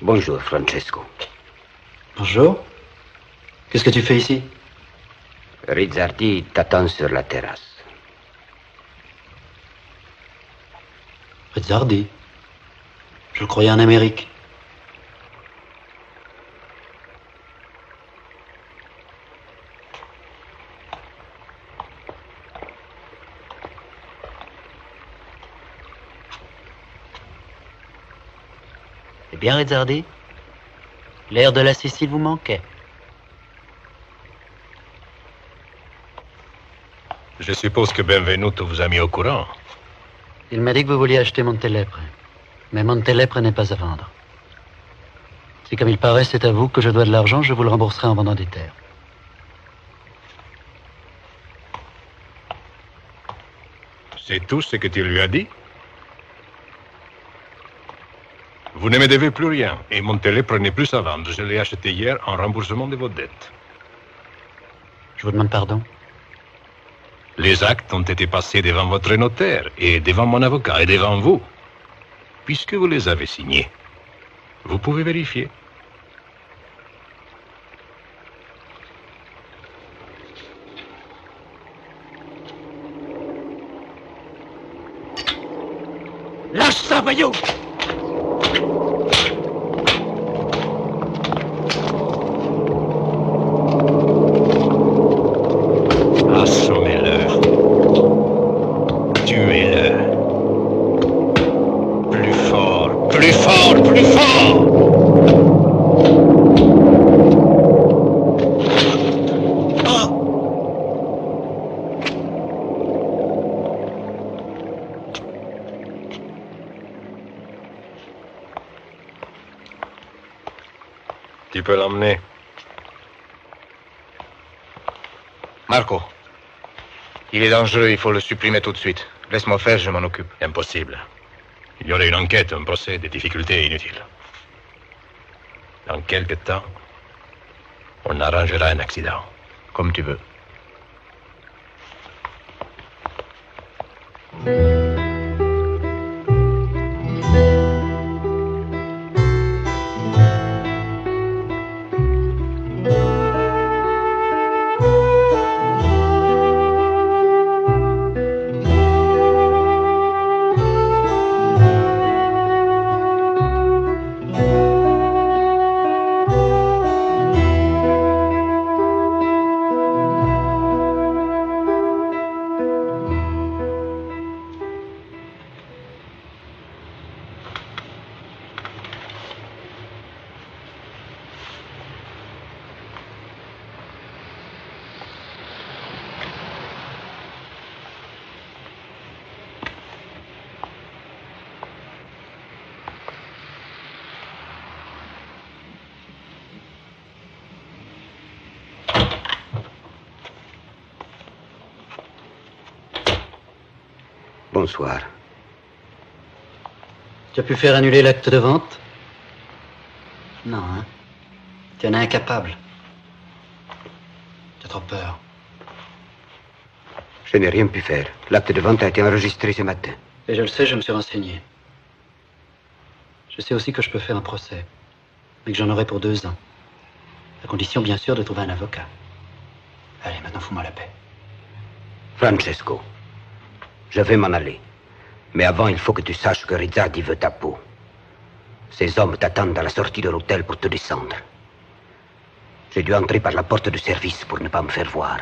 Bonjour, Francesco. Bonjour. Qu'est-ce que tu fais ici? Rizzardi t'attend sur la terrasse. Rizzardi? Je le croyais en Amérique. Eh bien, Rizzardi, l'air de la Sicile vous manquait. Je suppose que Benvenuto vous a mis au courant. Il m'a dit que vous vouliez acheter Montelepre. Mais Montelepre n'est pas à vendre. Si comme il paraît, c'est à vous que je dois de l'argent, je vous le rembourserai en vendant des terres. C'est tout ce que tu lui as dit? Vous ne me devez plus rien, et Montelepre n'est plus à vendre. Je l'ai acheté hier en remboursement de vos dettes. Je vous demande pardon. Les actes ont été passés devant votre notaire, et devant mon avocat, et devant vous. Puisque vous les avez signés, vous pouvez vérifier. Lâche ça, voyou! Assommez-le. Tuez-le. Plus fort, plus fort, plus fort! Tu peux l'emmener. Marco, il est dangereux, il faut le supprimer tout de suite. Laisse-moi faire, je m'en occupe. Impossible. Il y aurait une enquête, un procès, des difficultés inutiles. Dans quelque temps, on arrangera un accident. Comme tu veux. Bonsoir. Tu as pu faire annuler l'acte de vente? Non, hein? Tu en es incapable. Tu as trop peur. Je n'ai rien pu faire. L'acte de vente a été enregistré ce matin. Et je le sais, je me suis renseigné. Je sais aussi que je peux faire un procès, mais que j'en aurai pour 2 ans. À condition, bien sûr, de trouver un avocat. Allez, maintenant, fous-moi la paix. Francesco, je vais m'en aller. Mais avant, il faut que tu saches que Rizzardi veut ta peau. Ces hommes t'attendent à la sortie de l'hôtel pour te descendre. J'ai dû entrer par la porte de service pour ne pas me faire voir.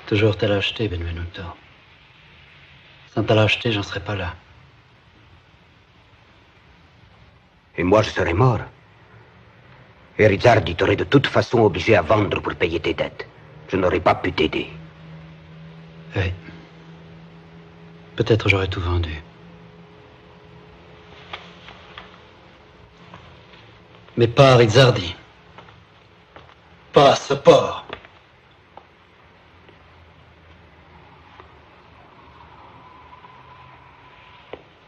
Toujours ta lâcheté, Benvenuto. Sans ta lâcheté, j'en serais pas là. Et moi, je serais mort. Et Rizzardi t'aurait de toute façon obligé à vendre pour payer tes dettes. Je n'aurais pas pu t'aider. Oui. Peut-être j'aurais tout vendu. Mais pas à Rizzardi. Pas à ce porc.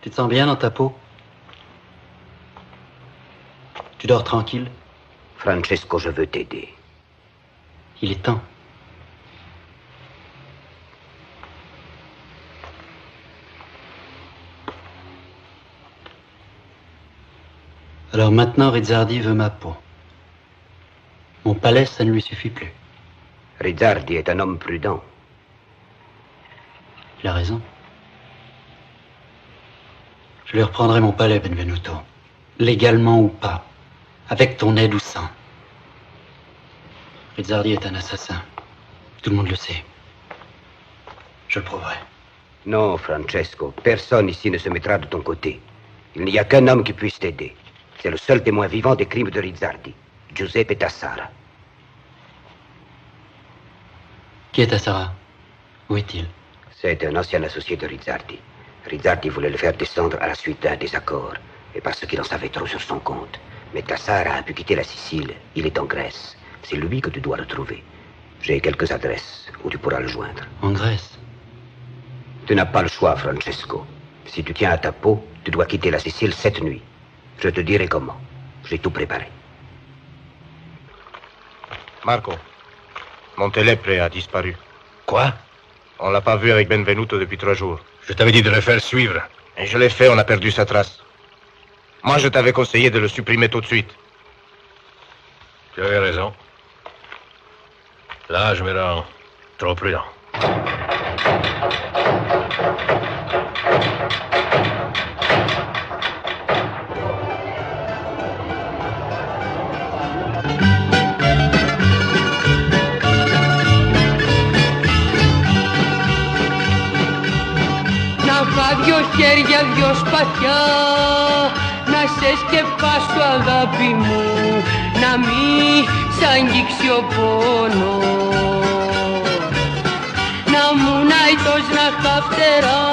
Tu te sens bien dans ta peau? Tu dors tranquille? Francesco, je veux t'aider. Il est temps. Alors maintenant, Rizzardi veut ma peau. Mon palais, ça ne lui suffit plus. Rizzardi est un homme prudent. Il a raison. Je lui reprendrai mon palais, Benvenuto. Légalement ou pas. Avec ton aide ou sans. Rizzardi est un assassin. Tout le monde le sait. Je le prouverai. Non, Francesco. Personne ici ne se mettra de ton côté. Il n'y a qu'un homme qui puisse t'aider. C'est le seul témoin vivant des crimes de Rizzardi. Giuseppe Tassara. Qui est Tassara? Où est-il? C'est un ancien associé de Rizzardi. Rizzardi voulait le faire descendre à la suite d'un désaccord, et parce qu'il en savait trop sur son compte. Mais Tassara a pu quitter la Sicile. Il est en Grèce. C'est lui que tu dois retrouver. J'ai quelques adresses où tu pourras le joindre. En Grèce? Tu n'as pas le choix, Francesco. Si tu tiens à ta peau, tu dois quitter la Sicile cette nuit. Je te dirai comment. J'ai tout préparé. Marco, mon télépré a disparu. Quoi? On l'a pas vu avec Benvenuto depuis 3 jours. Je t'avais dit de le faire suivre. Et je l'ai fait, on a perdu sa trace. Moi, je t'avais conseillé de le supprimer tout de suite. Tu avais raison. Là, je me rends trop prudent. Δυο χέρια, δυο σπαθιά, να σε σκεπάσω αγάπη μου, να μην σ' αγγίξει ο πόνος. Να μου ναητός να είχα φτερά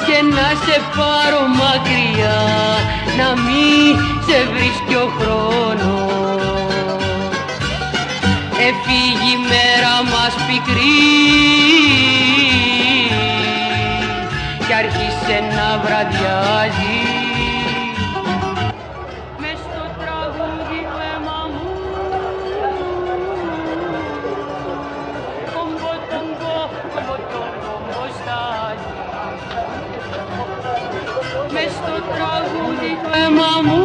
και να σε πάρω μακριά, να μην σε βρίσκει ο χρόνος. Έφυγε η μέρα μας πικρή κι άρχισε να βραδιάζει. Μες στο τραγούδι το αίμα μου κομποτογκο, κομποτογκο στάζει. Μες στο τραγούδι το αίμα μου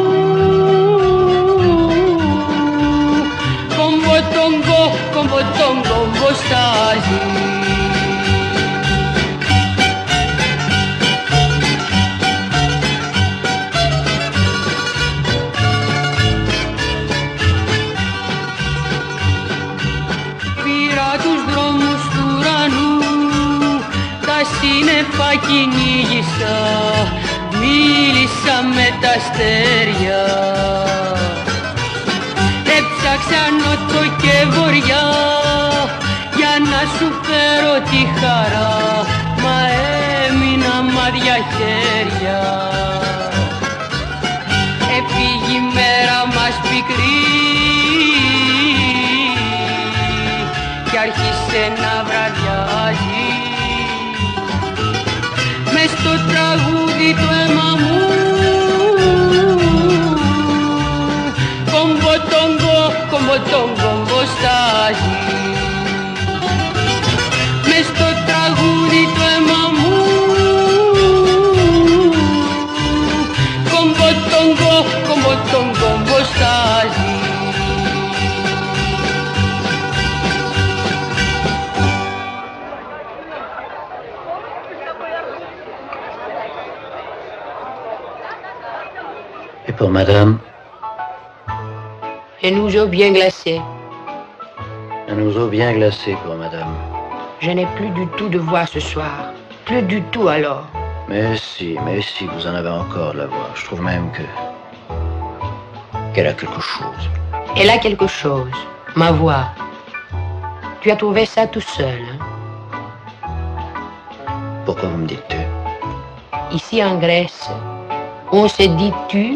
κομποτογκο, κομποτογκο στάζει. Σύννεφα κυνήγησα, μίλησα με τα αστέρια. Έψαξα νότο και βοριά για να σου φέρω τη χαρά, μα έμεινα μάδια χέρια. Έφυγε η μέρα μας πικρή κι άρχισε να βραδιάζει. Μες στο τραγούδι το αίμα μου κομποτογκο, κομποτογκο στάζει. Μες στο τραγούδι το αίμα μου κομποτογκο, κομποτογκο στάζει. Et pour madame? Un ouzo bien glacé. Un ouzo bien glacé pour madame. Je n'ai plus du tout de voix ce soir. Plus du tout alors. Mais si, vous en avez encore de la voix. Je trouve même qu'elle a quelque chose. Elle a quelque chose. Ma voix. Tu as trouvé ça tout seul, hein? Pourquoi vous me dites tu? Ici en Grèce, on se dit tu,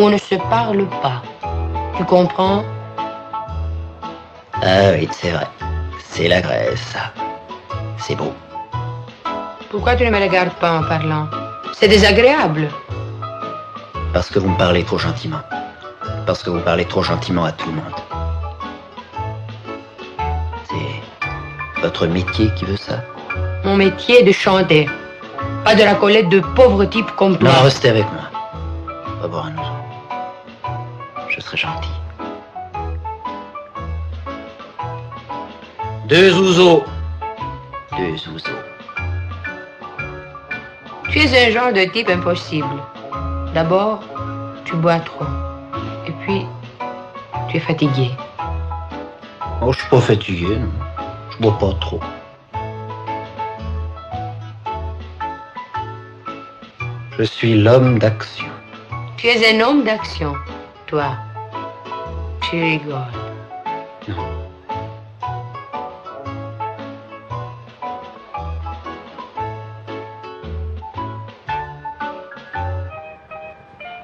on ne se parle pas. Tu comprends? Ah oui, c'est vrai. C'est la Grèce, ça. C'est beau. Pourquoi tu ne me regardes pas en parlant? C'est désagréable. Parce que vous me parlez trop gentiment. Parce que vous parlez trop gentiment à tout le monde. C'est votre métier qui veut ça? Mon métier est de chanter. Pas de la collette de pauvres types comme toi. Non, restez avec moi. On va boire un ouzo. je serai gentil. 2 ouzeaux. 2 ouzeaux. Tu es un genre de type impossible. D'abord, tu bois trop. Et puis, tu es fatigué. Oh, je suis pas fatigué, non. Je bois pas trop. Je suis l'homme d'action. Tu es un homme d'action, toi. Tu rigoles. Non.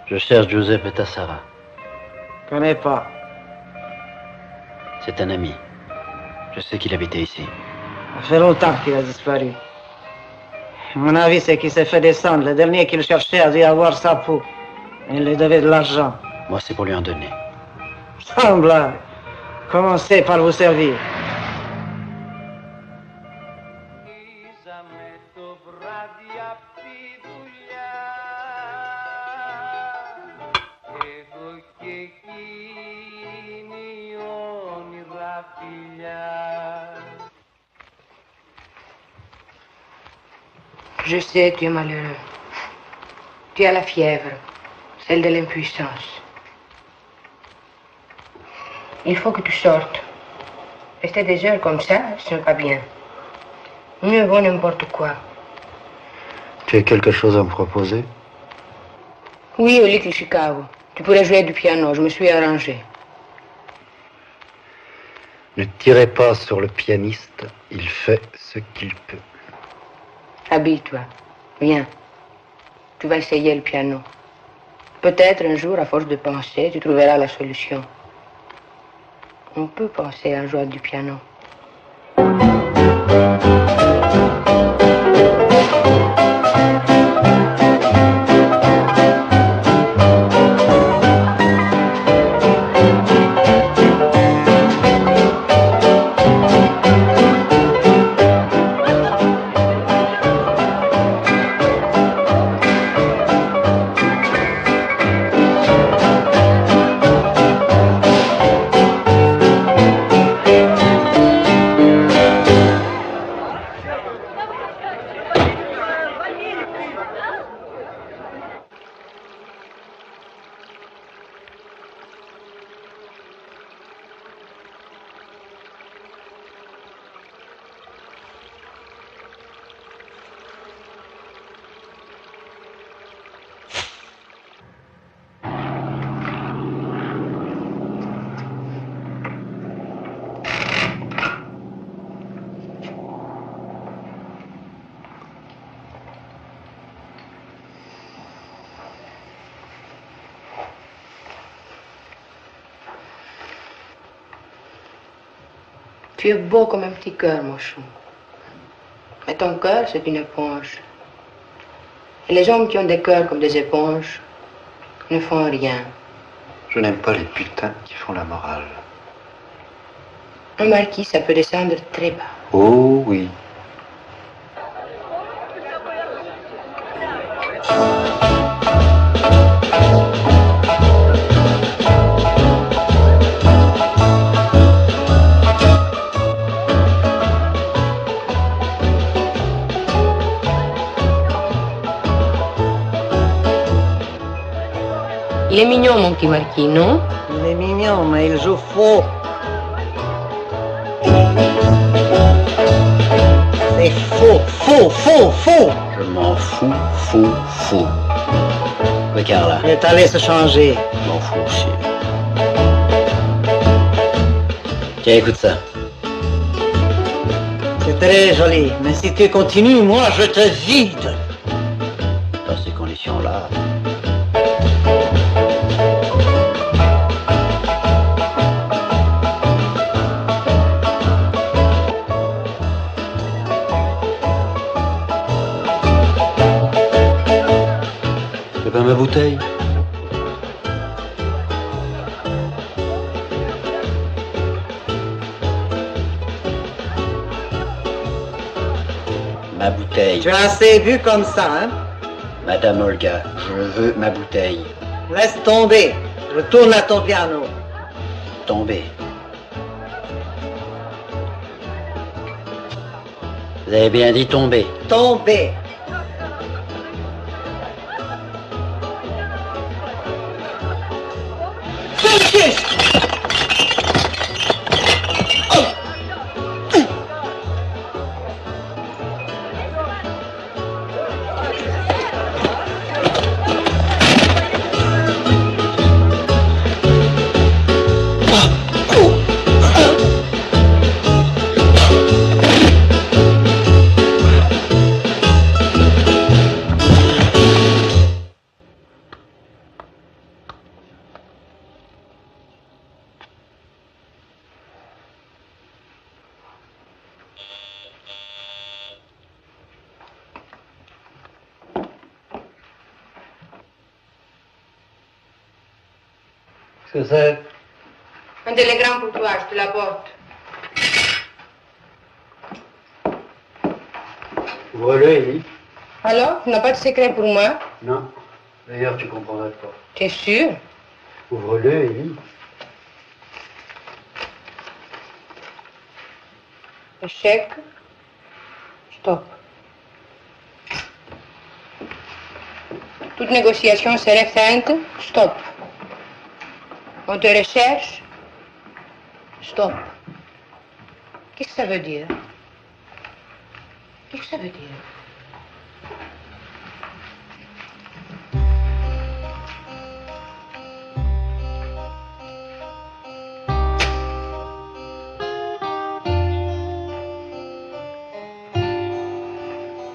Je cherche Giuseppe Tassara. Connais pas. C'est un ami. Je sais qu'il habitait ici. Ça fait longtemps qu'il a disparu. À mon avis, c'est qu'il s'est fait descendre. Le dernier qu'il cherchait a dû avoir sa peau. Il lui devait de l'argent. Moi, c'est pour lui en donner. Sans blague. Commencez par vous servir. Je sais, tu es malheureux. Tu as la fièvre, celle de l'impuissance. Il faut que tu sortes. Rester des heures comme ça, ce n'est pas bien. Mieux vaut n'importe quoi. Tu as quelque chose à me proposer? Oui, au Little Chicago. Tu pourrais jouer du piano, je me suis arrangé. Ne tirez pas sur le pianiste, il fait ce qu'il peut. Habille-toi. Viens. Tu vas essayer le piano. Peut-être un jour, à force de penser, tu trouveras la solution. On peut penser à jouer du piano. Tu es beau comme un petit cœur, mon chou. Mais ton cœur, c'est une éponge. Et les hommes qui ont des cœurs comme des éponges ne font rien. Je n'aime pas les putains qui font la morale. Un marquis, ça peut descendre très bas. Oh oui. Il est mignon, mon petit marquis, non? Il est mignon, mais il joue faux. C'est faux, faux, faux, faux. Je m'en fous, fou. Oui, Carla. Il est allé se changer. Je m'en fous aussi. Tiens, écoute ça. C'est très joli, mais si tu continues, moi, je te vide. Dans ces conditions-là... C'est pas ma bouteille. Ma bouteille. Tu as assez bu comme ça, hein? Madame Olga, je veux ma bouteille. Laisse tomber. Retourne à ton piano. Tomber. Vous avez bien dit tomber. Tomber. Qu'est-ce que c'est? Un télégramme pour toi, je te l'apporte. Ouvre-le, Élie. Alors, tu n'as pas de secret pour moi? Non. D'ailleurs, tu comprendrais pas. T'es sûr? Ouvre-le, Élie. Échec. Stop. Toute négociation serait feinte. Stop. On te recherche. Stop. Qu'est-ce que ça veut dire? Qu'est-ce que ça veut dire?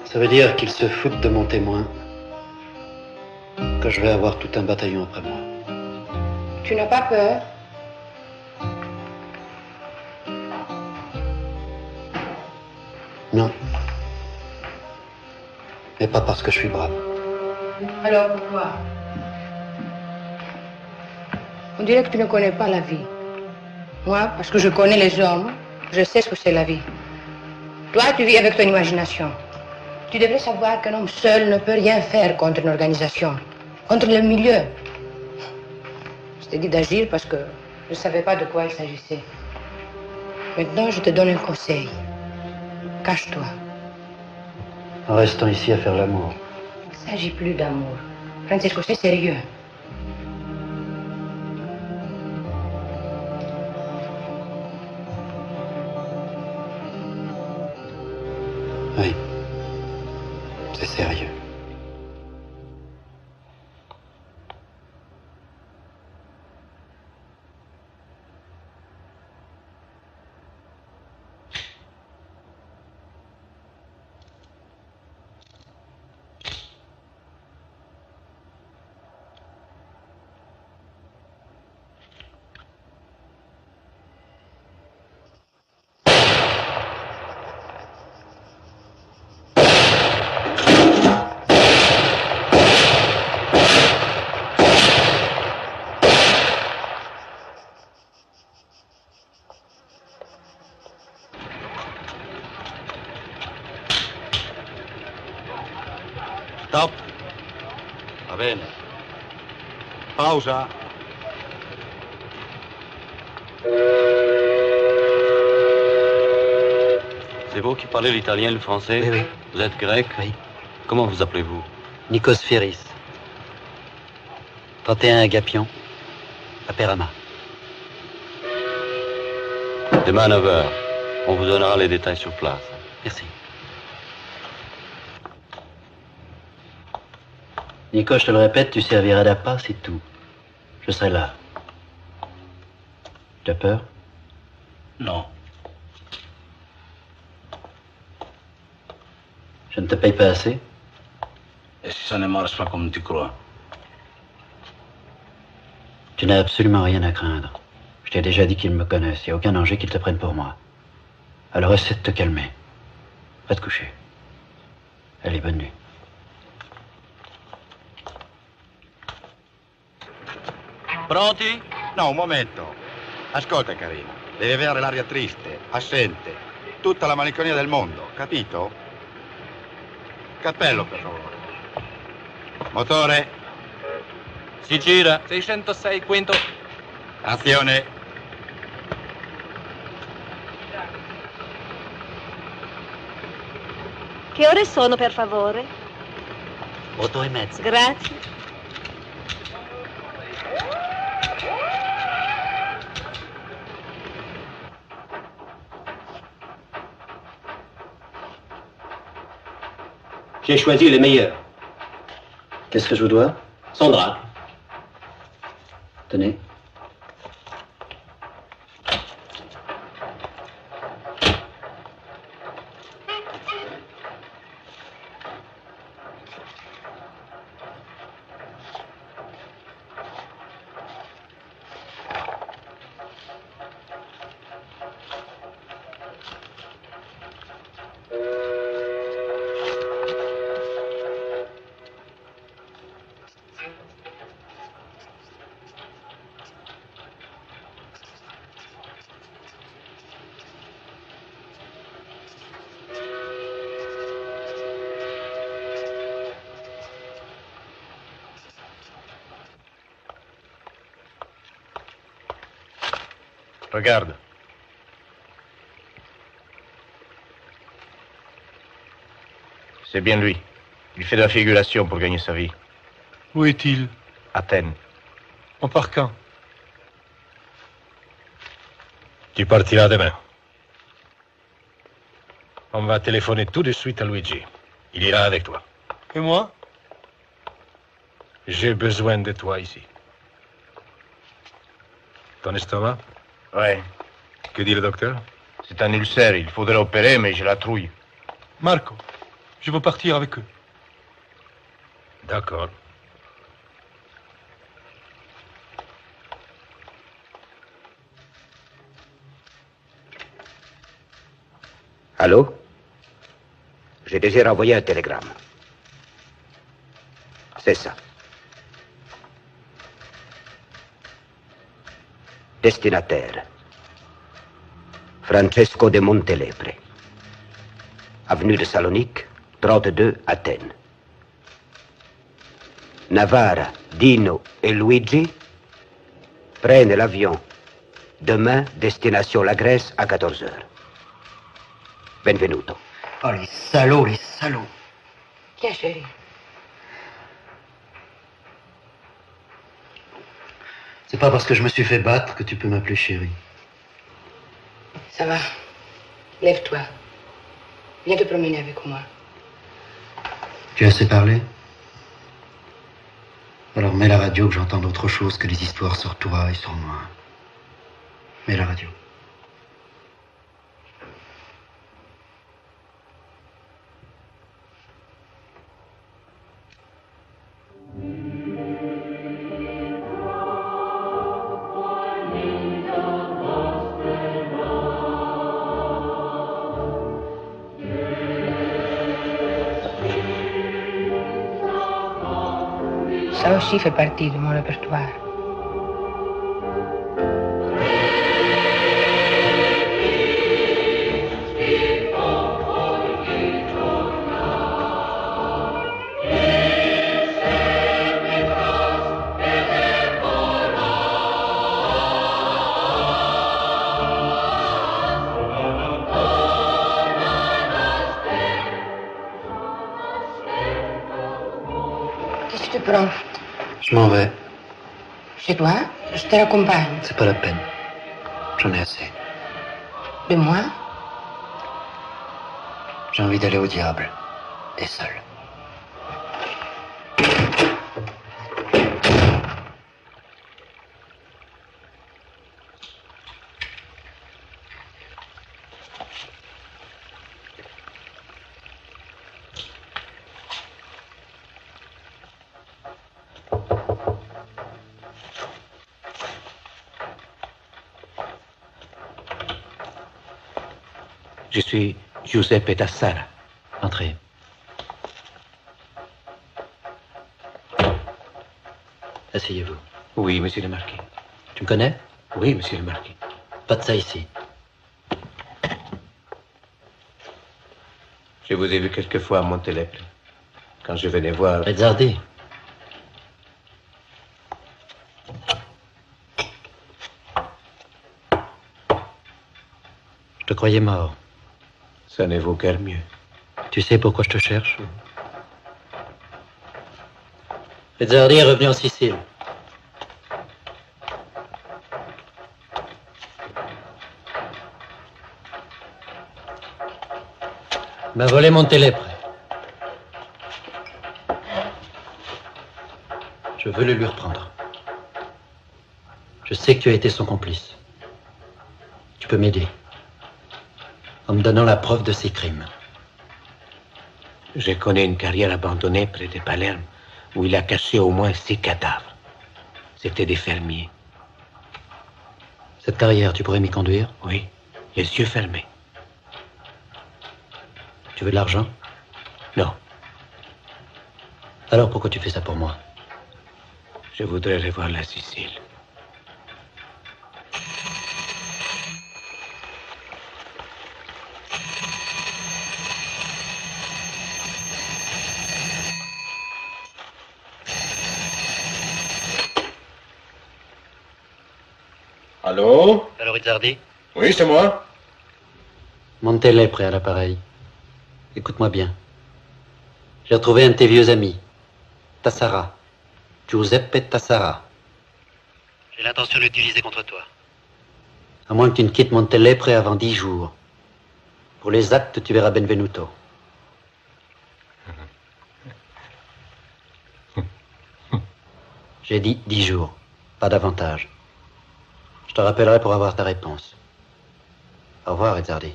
Ça veut dire qu'ils se foutent de mon témoin. Que je vais avoir tout un bataillon après moi. Tu n'as pas peur? Non. Mais pas parce que je suis brave. Alors pourquoi? On dirait que tu ne connais pas la vie. Moi, parce que je connais les hommes, je sais ce que c'est la vie. Toi, tu vis avec ton imagination. Tu devrais savoir qu'un homme seul ne peut rien faire contre une organisation, contre le milieu. Je t'ai dit d'agir parce que je ne savais pas de quoi il s'agissait. Maintenant, je te donne un conseil. Cache-toi. En restant ici à faire l'amour. Il ne s'agit plus d'amour. Francesco, c'est sérieux. Oui. C'est sérieux. Stop. Va bene. Pausa. C'est vous qui parlez l'italien et le français? Oui, oui. Vous êtes grec? Oui. Comment vous appelez-vous? Nikos Féris. 31 Agapion. À Perama. Demain à 9h. On vous donnera les détails sur place. Merci. Nico, je te le répète, tu serviras d'appât, c'est tout. Je serai là. Tu as peur? Non. Je ne te paye pas assez? Et si ça ne marche pas comme tu crois? Tu n'as absolument rien à craindre. Je t'ai déjà dit qu'ils me connaissent. Il n'y a aucun danger qu'ils te prennent pour moi. Alors essaie de te calmer. Va te coucher. Allez, bonne nuit. Pronti? No, un momento. Ascolta, carina. Devi avere l'aria triste, assente. Tutta la malinconia del mondo, capito? Cappello, per favore. Motore. Si gira. 606, quinto. Azione. Che ore sono, per favore? 8:30. Grazie. J'ai choisi les meilleurs. Qu'est-ce que je vous dois? 100 drachmes. Tenez. Regarde. C'est bien lui. Il fait de la figuration pour gagner sa vie. Où est-il? Athènes. On part quand? Tu partiras demain. On va téléphoner tout de suite à Luigi. Il ira avec toi. Et moi? J'ai besoin de toi ici. Ton estomac? Ouais. Que dit le docteur? C'est un ulcère. Il faudrait opérer, mais j'ai la trouille. Marco, je veux partir avec eux. D'accord. Allô? Je désire envoyer un télégramme. C'est ça. Destinataire. Francesco de Montelepre. Avenue de Salonique, 32, Athènes. Navarra, Dino et Luigi prennent l'avion. Demain, destination la Grèce à 14h. Benvenuto. Oh, les salauds, les salauds. Tiens, chérie. C'est pas parce que je me suis fait battre que tu peux m'appeler chérie. Ça va. Lève-toi. Viens te promener avec moi. Tu as assez parlé? Alors mets la radio que j'entende autre chose que les histoires sur toi et sur moi. Mets la radio. Ça aussi fait partie de mon répertoire. Qu'est-ce que tu prends? Je m'en vais. Chez toi? Je te raccompagne. C'est pas la peine. J'en ai assez. De moi? J'ai envie d'aller au diable. Et seul. Je suis Giuseppe Tassara. Entrez. Asseyez-vous. Oui, monsieur le marquis. Tu me connais? Oui, monsieur le marquis. Pas de ça ici. Je vous ai vu quelquefois à Montelepre, quand je venais voir... Mezzardi. Je te croyais mort. Ça ne vaut guère mieux. Tu sais pourquoi je te cherche? Rizzardi est revenu en Sicile. Il m'a volé Montelépre. Je veux le lui reprendre. Je sais que tu as été son complice. Tu peux m'aider. En me donnant la preuve de ses crimes. Je connais une carrière abandonnée près de Palerme où il a caché au moins 6 cadavres. C'étaient des fermiers. Cette carrière, tu pourrais m'y conduire? Oui, les yeux fermés. Tu veux de l'argent? Non. Alors pourquoi tu fais ça pour moi? Je voudrais revoir la Sicile. Allô? Allô, Rizzardi? Oui, c'est moi. Montelépre à l'appareil. Écoute-moi bien. J'ai retrouvé un de tes vieux amis, Tassara. Giuseppe Tassara. J'ai l'intention de l'utiliser contre toi. À moins que tu ne quittes Montelépre avant 10 jours. Pour les actes, tu verras Benvenuto. J'ai dit 10 jours, pas davantage. Je te rappellerai pour avoir ta réponse. Au revoir, Rizzardi.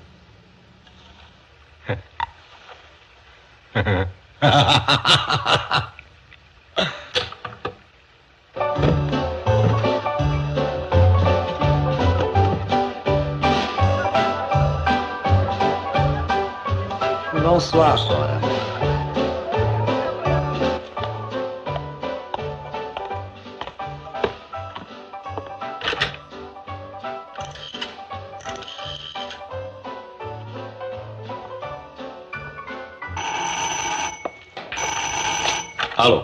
Bonsoir. Allô?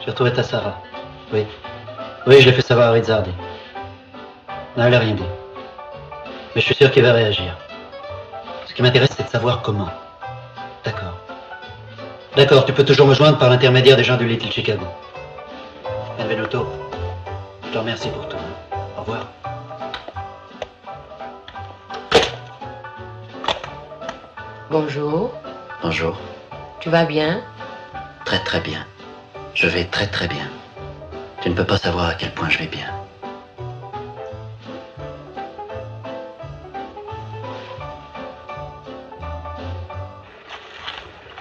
J'ai retrouvé Tassara. Oui. Oui, je l'ai fait savoir à Rizzardi. Non, il n'a rien dit. Mais je suis sûr qu'il va réagir. Ce qui m'intéresse, c'est de savoir comment. D'accord. D'accord, tu peux toujours me joindre par l'intermédiaire des gens du Little Chicago. Benvenuto, je te remercie pour tout. Au revoir. Bonjour, Bonjour. tu vas bien? Très très bien. Je vais très très bien. Tu ne peux pas savoir à quel point je vais bien.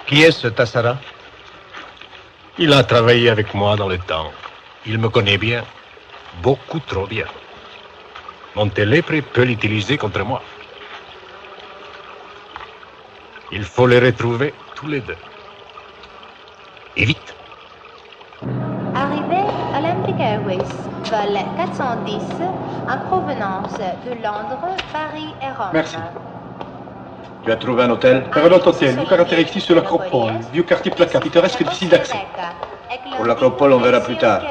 Qui est ce Tassara? Il a travaillé avec moi dans le temps. Il me connaît bien. Beaucoup trop bien. Montelépre peut l'utiliser contre moi. Il faut les retrouver tous les deux. Et vite. Arrivé Olympic Airways, vol 410 en provenance de Londres, Paris et Rome. Merci. Tu as trouvé un hôtel? Un autre hôtel, hyper intéressif sur l'Acropole, vieux quartier placard, pittoresque, difficile d'accès. Pour l'Acropole, on verra plus tard.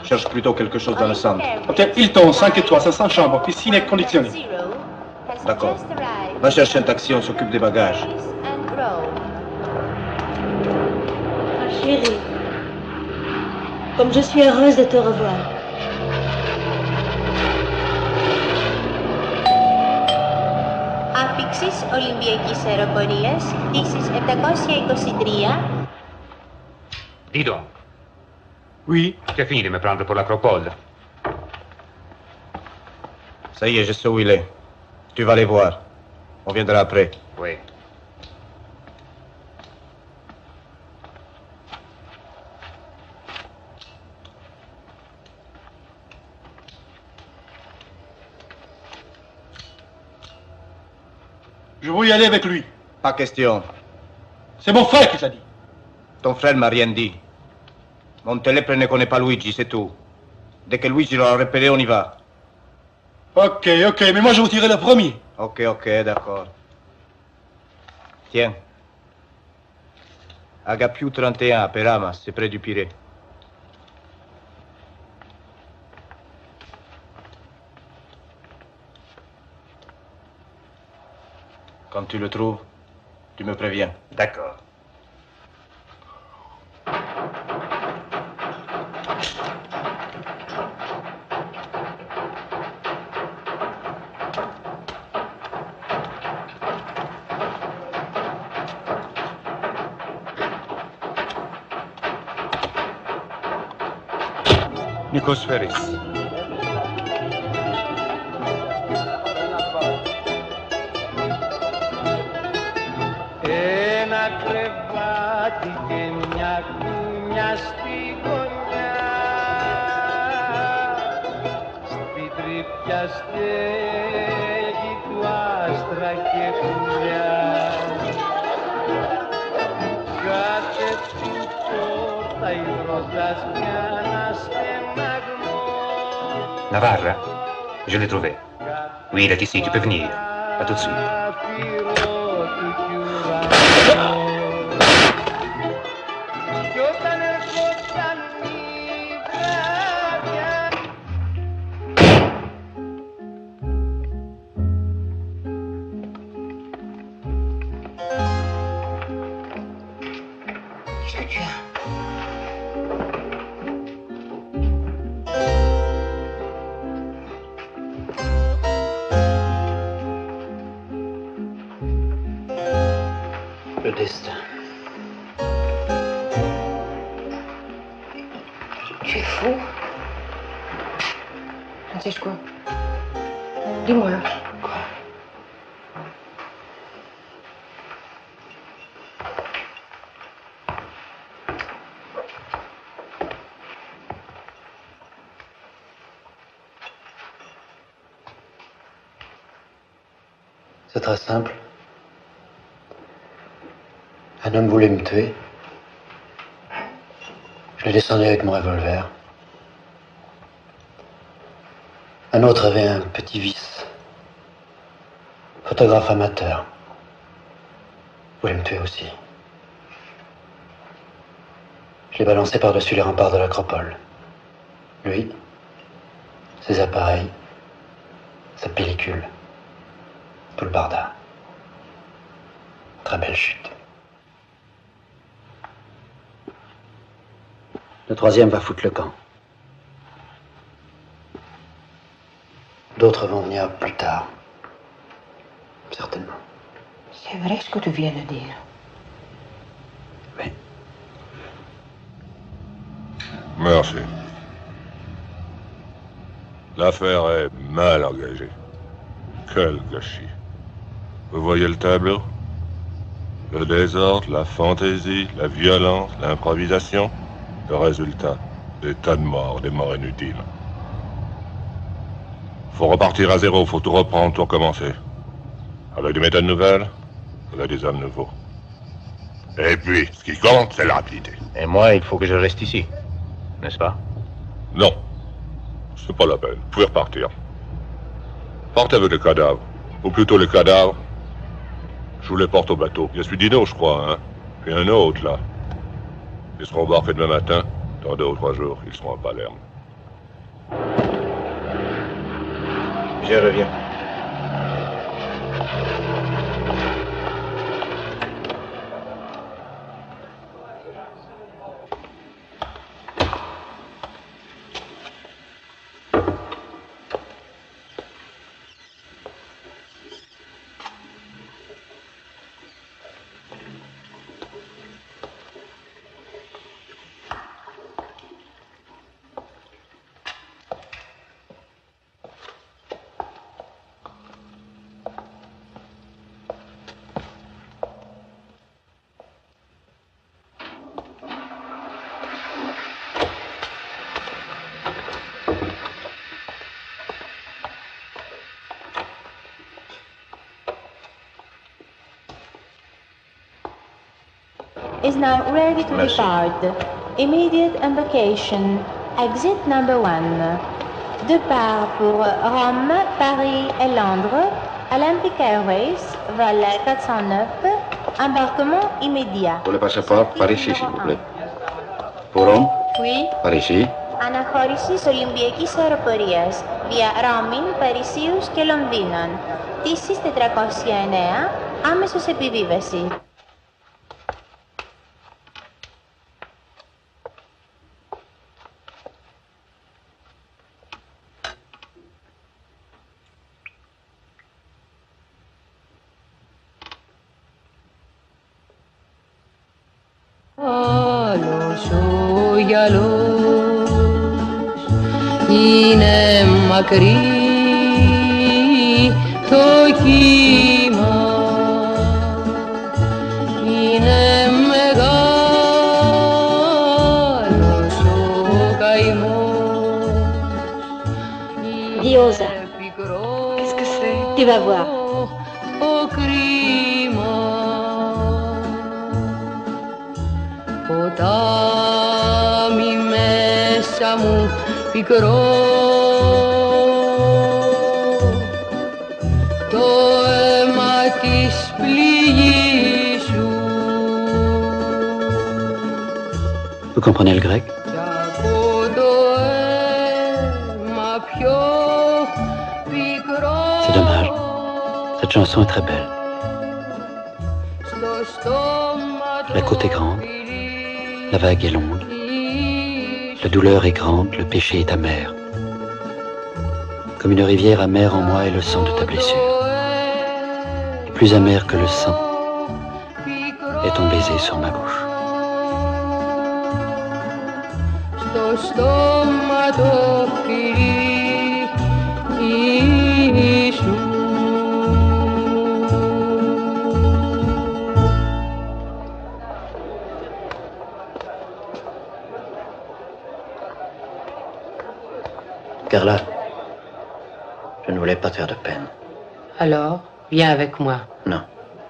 Cherche plutôt quelque chose dans le centre. Hôtel Hilton, 5 étoiles, 500 chambres, piscine air conditionnée. D'accord. Va chercher un taxi, on s'occupe des bagages. Ah, chérie, comme je suis heureuse de te revoir. Άφιξης Ολυμπιακής Αεροπορίας, πτήσης 723. Dis donc, Oui, tu as fini de me prendre pour l'Acropole. Ça y est, je sais où il est. Tu vas les voir. On viendra après. Oui. je veux y aller avec lui. Pas question. C'est mon frère qui t'a dit. Ton frère m'a rien dit. Montelépre ne connaît pas Luigi, c'est tout. Dès que Luigi l'aura repéré, on y va. Ok, mais moi je vous tirer le premier. Ok, d'accord. Tiens. Agapiu 31 à Peramas, c'est près du Pirée. Quand tu le trouves, tu me préviens. D'accord. Nikos Ferris. Ένα κρεβάτι και μια κούνια στη γωνιά, στη τρύπια στέγη του άστρα και πουλιά. Κάθε την πόρτα υδρότας μια αναστεναγμό. Navarra, je l'ai trouvé. Oui, il est ici, tu peux venir. À tout de suite. Qu'est-ce que tu as? Le destin. Tu es fou? Francesco, dis-moi. Quoi? C'est très simple. Un homme voulait me tuer. Je l'ai descendu avec mon revolver. Un autre avait un petit vice. Photographe amateur. Voulait me tuer aussi. Je l'ai balancé par-dessus les remparts de l'Acropole. Lui, ses appareils, sa pellicule, tout le barda. Très belle chute. Le troisième va foutre le camp. D'autres vont venir plus tard. Certainement. C'est vrai ce que tu viens de dire. Oui. Merci. L'affaire est mal engagée. Quel gâchis. Vous voyez le tableau? Le désordre, la fantaisie, la violence, l'improvisation. Le résultat, des tas de morts, des morts inutiles. Faut repartir à zéro, faut tout reprendre, tout recommencer. Avec des méthodes nouvelles, avec des hommes nouveaux. Et puis, ce qui compte, c'est la rapidité. Et moi, il faut que je reste ici, n'est-ce pas? Non, c'est pas la peine. Vous pouvez repartir. Partez avec les cadavres. Ou plutôt les cadavres. Je vous les porte au bateau. Il y a celui d'Ino, je crois, hein. Et un autre, là. Ils seront embarqués demain matin. Dans 2 ou 3 jours, ils seront à Palerme. Je reviens. Is now ready to depart. Immediate embarkation. Exit number 1. Départ pour Rome, Paris et Londres. Olympic Airways, vol 409. Embarquement immédiat. Pour le passeport, par ici, s'il vous plaît. Pour Rome? Oui. Par ici. Αναχώρησης Ολυμπιακής Αεροπορίας via Roaming, Παρισίους και Λονδίνων. Τήσεις 409, άμεσος επιβίβαση. Άλλος ο γυαλός είναι μακρύ το κύμα, είναι μεγάλος ο καημός. Diosa, qu'est-ce que c'est? Tu vas voir. Ο κρίμα ποτάμι μέσα μου πικρό, το αίμα της πληγής σου. Vous comprenez le grec? Κι από το αίμα πιο πικρό. C'est dommage. Cette chanson est très belle. La côte est grande, la vague est longue, la douleur est grande, le péché est amer. Comme une rivière amère en moi est le sang de ta blessure. Et plus amer que le sang est ton baiser sur ma bouche. Στο στόμα το φιλί σου. Carla, je ne voulais pas te faire de peine. Alors, viens avec moi. Non,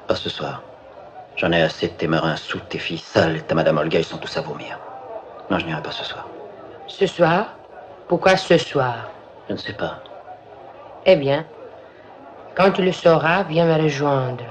pas ce soir. J'en ai assez de tes marins sous, tes filles sales, ta Madame Olga, ils sont tous à vomir. Non, je n'irai pas ce soir. Ce soir? Pourquoi ce soir? Je ne sais pas. Eh bien, quand tu le sauras, viens me rejoindre.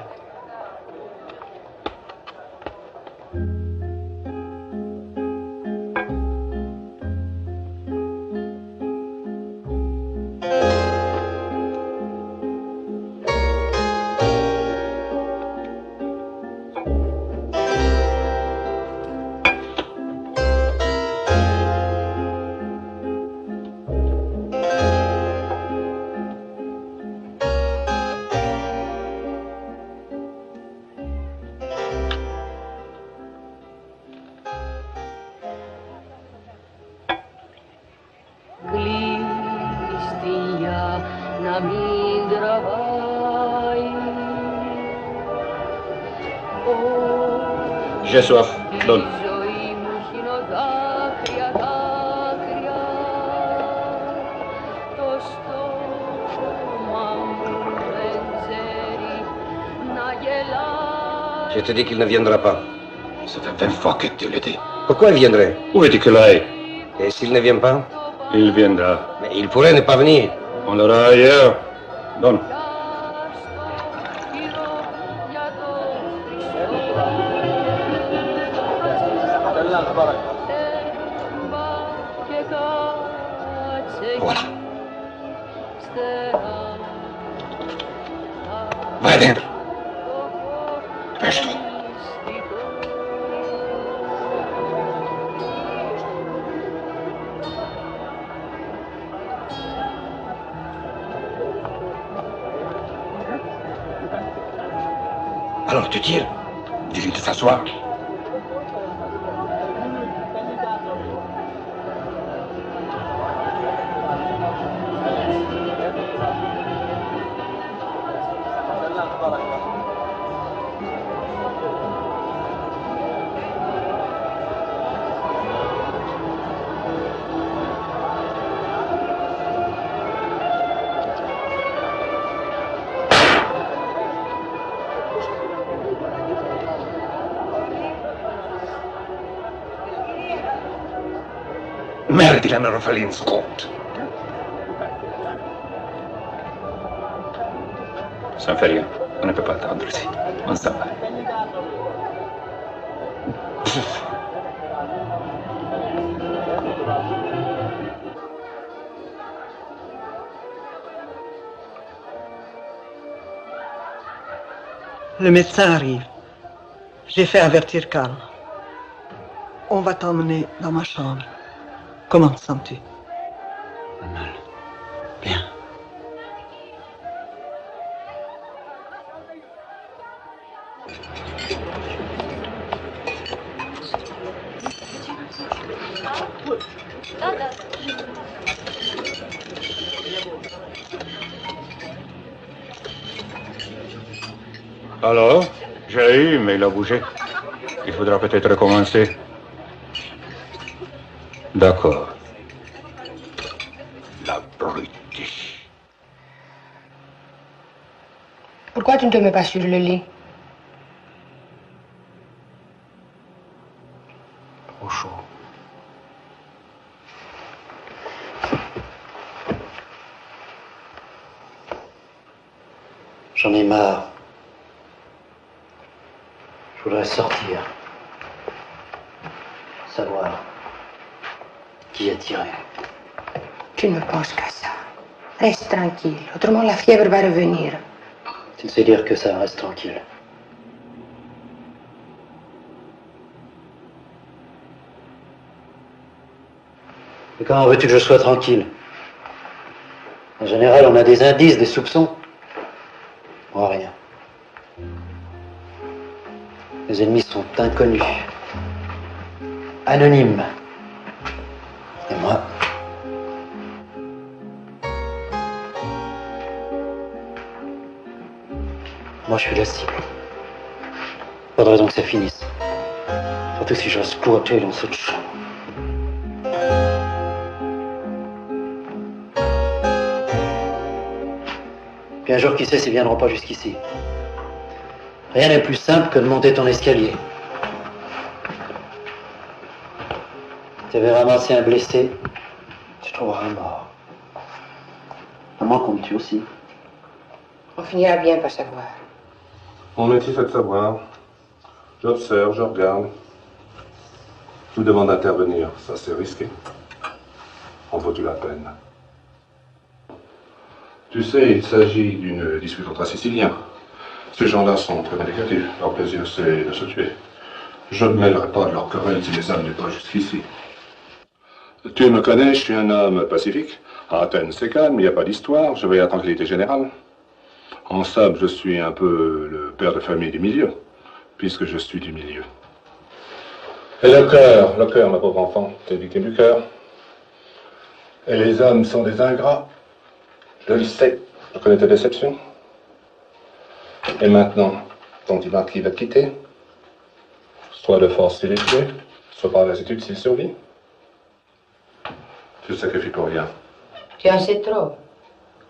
J'ai soif. Donne. Je te dis qu'il ne viendra pas. Ça fait 20 fois que tu le dis. Pourquoi il viendrait? Où est-ce qu'il est? Et s'il ne vient pas? Il viendra. Mais il pourrait ne pas venir. On l'aura ailleurs. Donne. Voilà. Va adentro. Dépêche-toi. Alors tu tires. Dis-lui de s'asseoir. Merdi la Narofalin Scott. Ça ne fait rien. On ne peut pas attendre ici. On s'en va. Le médecin arrive. J'ai fait avertir Karl. On va t'emmener dans ma chambre. Comment te sens-tu? Mal. Bien. Alors, j'ai eu, mais il a bougé. Il faudra peut-être recommencer. D'accord. La brute. Pourquoi tu ne te mets pas sur le lit? Au chaud. J'en ai marre. Je voudrais sortir. Savoir qui a tiré. Tu ne penses qu'à ça. Reste tranquille, autrement la fièvre va revenir. Tu ne sais dire que ça, reste tranquille. Mais comment veux-tu que je sois tranquille? En général, on a des indices, des soupçons. Moi, rien. Les ennemis sont inconnus, anonymes. Et moi, je suis la cible. Pas de raison que ça finisse. Surtout si je reste cloîtré dans cette chambre. Puis un jour, qui sait s'ils viendront pas jusqu'ici. Rien n'est plus simple que de monter ton escalier. Tu avais ramassé un blessé, tu trouveras un mort. À moins qu'on me tue aussi. On finira bien par savoir. Mon métier, c'est de savoir. J'observe, je regarde. Je vous demande d'intervenir. Ça, c'est risqué. En vaut-il la peine? Tu sais, il s'agit d'une dispute entre Siciliens. Ces gens-là sont très négatifs. Leur plaisir, c'est de se tuer. Je ne mêlerai pas de leur querelle si les âmes n'est pas jusqu'ici. Tu me connais, je suis un homme pacifique. À Athènes, c'est calme, il n'y a pas d'histoire. Je veille à la tranquillité générale. En somme, je suis un peu le père de famille du milieu, puisque je suis du milieu. Et le cœur, ma pauvre enfant, t'es victime du cœur. Et les hommes sont des ingrats. Je le sais, je connais tes déceptions. Et maintenant, ton divan qui va te quitter, soit de force s'il est tué, soit par lassitude s'il survit. Tu te sacrifies pour rien. Tu en sais trop.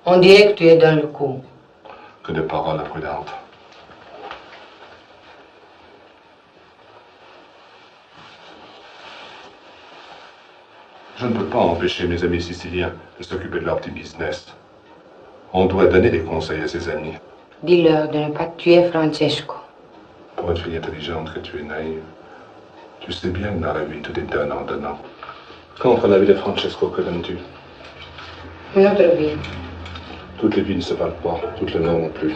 On dirait que tu es dans le coup. Que de paroles imprudentes. Je ne peux pas empêcher mes amis siciliens de s'occuper de leur petit business. On doit donner des conseils à ses amis. Dis-leur de ne pas tuer Francesco. Pour une fille intelligente que tu es naïve, tu sais bien que dans la vie, tout est donnant. Contre la vie de Francesco, que donnes-tu? Une autre vie. Toutes les vies ne se valent pas, toutes les morts non plus.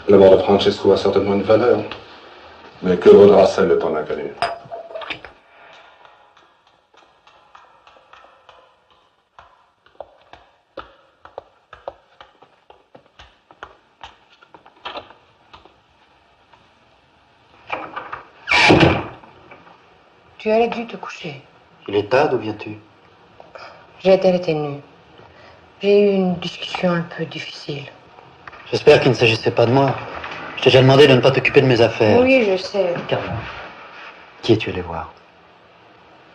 La mort de Francesco a certainement une valeur, mais que vaudra celle de ton inconnu? Tu aurais dû te coucher. Il est tard, d'où viens-tu? J'ai été retenue. J'ai eu une discussion un peu difficile. J'espère qu'il ne s'agissait pas de moi. Je t'ai déjà demandé de ne pas t'occuper de mes affaires. Oui, je sais. Carla, qui es-tu allé voir?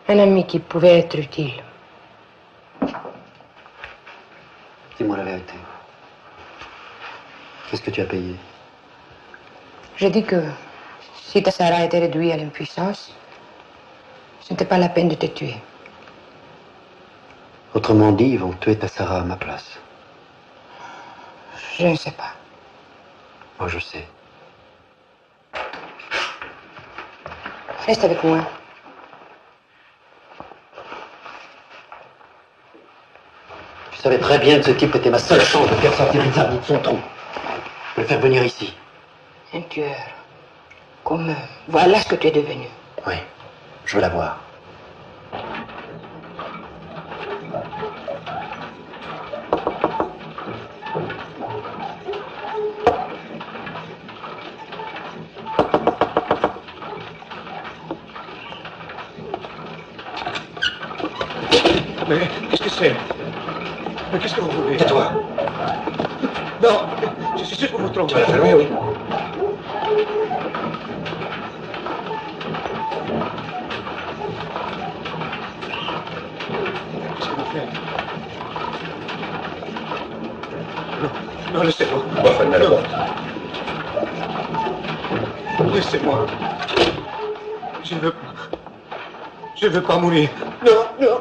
Un ami qui pouvait être utile. Dis-moi la vérité. Qu'est-ce que tu as payé? J'ai dit que si ta Sarah était réduite à l'impuissance, ce n'était pas la peine de te tuer. Autrement dit, ils vont tuer ta Sarah à ma place. Je ne sais pas. Moi, je sais. Reste avec moi. Je savais très bien que ce type était ma seule chance de faire sortir Rizzardi de son trou. Le faire venir ici. Un tueur. Comme voilà ce que tu es devenu. Oui, je veux la voir. Mais qu'est-ce que c'est? Mais qu'est-ce que vous voulez? Tais-toi. Non, je suis sûr que vous vous trompez. Tu vas fermer, oui. Qu'est-ce que vous faites? Non, non, laissez-moi. On va fermer la porte. Laissez-moi. Je veux pas mourir. Non, non.